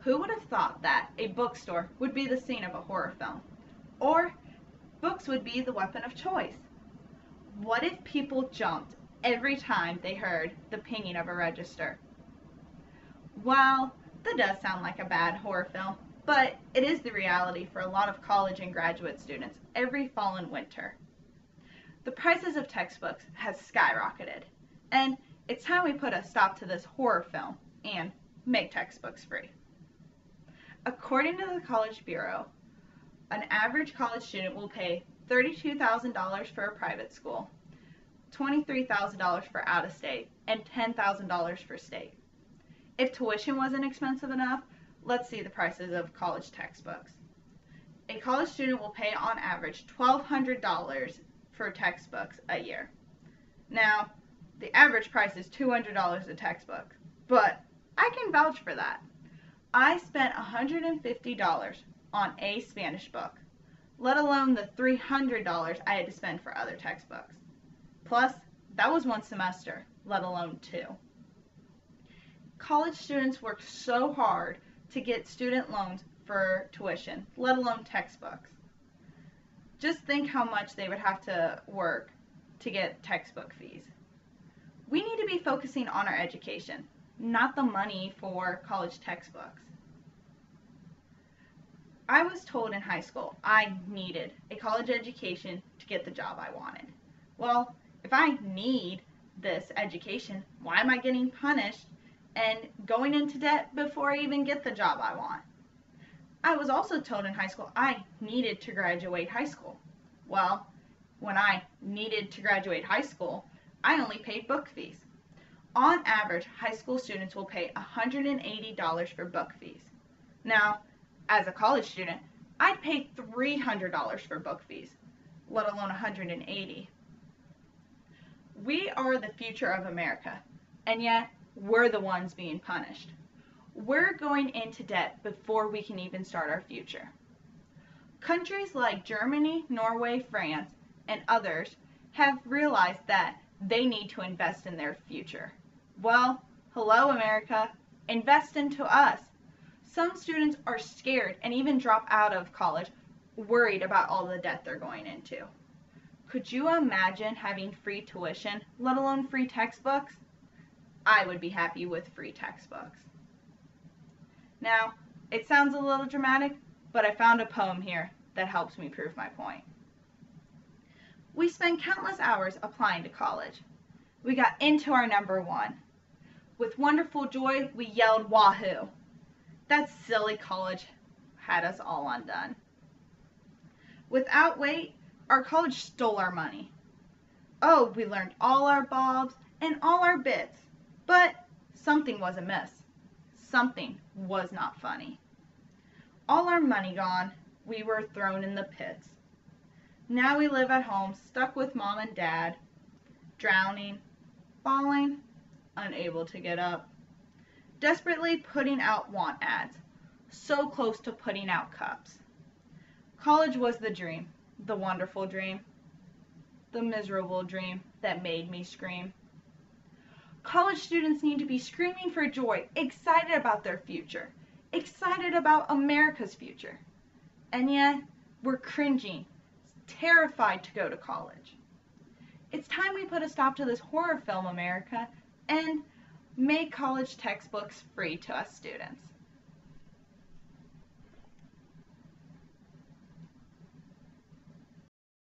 Who would have thought that a bookstore would be the scene of a horror film? Or books would be the weapon of choice? What if people jumped every time they heard the pinging of a register? Well, that does sound like a bad horror film, but it is the reality for a lot of college and graduate students every fall and winter. The prices of textbooks has skyrocketed, and it's time we put a stop to this horror film and make textbooks free. According to the College Bureau, an average college student will pay $32,000 for a private school, $23,000 for out of state, and $10,000 for state. If tuition wasn't expensive enough, let's see the prices of college textbooks. A college student will pay on average $1,200 for textbooks a year. Now, the average price is $200 a textbook, but I can vouch for that. I spent $150 on a Spanish book, let alone the $300 I had to spend for other textbooks. Plus, that was one semester, let alone two. College students work so hard to get student loans for tuition, let alone textbooks. Just think how much they would have to work to get textbook fees. We need to be focusing on our education, not the money for college textbooks. I was told in high school I needed a college education to get the job I wanted. Well, if I need this education, why am I getting punished and going into debt before I even get the job I want? I was also told in high school I needed to graduate high school. Well, when I needed to graduate high school, I only paid book fees. On average, high school students will pay $180 for book fees. Now, as a college student, I'd pay $300 for book fees, let alone $180. We are the future of America, and yet we're the ones being punished. We're going into debt before we can even start our future. Countries like Germany, Norway, France, and others have realized that they need to invest in their future. Well, hello America, invest into us. Some students are scared and even drop out of college worried about all the debt they're going into. Could you imagine having free tuition, let alone free textbooks? I would be happy with free textbooks. Now, it sounds a little dramatic, but I found a poem here that helps me prove my point. We spent countless hours applying to college. We got into our number one. With wonderful joy, we yelled wahoo. That silly college had us all undone. Without wait, our college stole our money. Oh, we learned all our bobs and all our bits, but something was amiss. Something was not funny. All our money gone, we were thrown in the pits. Now we live at home, stuck with mom and dad, drowning, falling, unable to get up, desperately putting out want ads, so close to putting out cups. College was the dream, the wonderful dream, the miserable dream that made me scream. College students need to be screaming for joy, excited about their future, excited about America's future. And yet, we're cringing, terrified to go to college. It's time we put a stop to this horror film, America, and make college textbooks free to us students.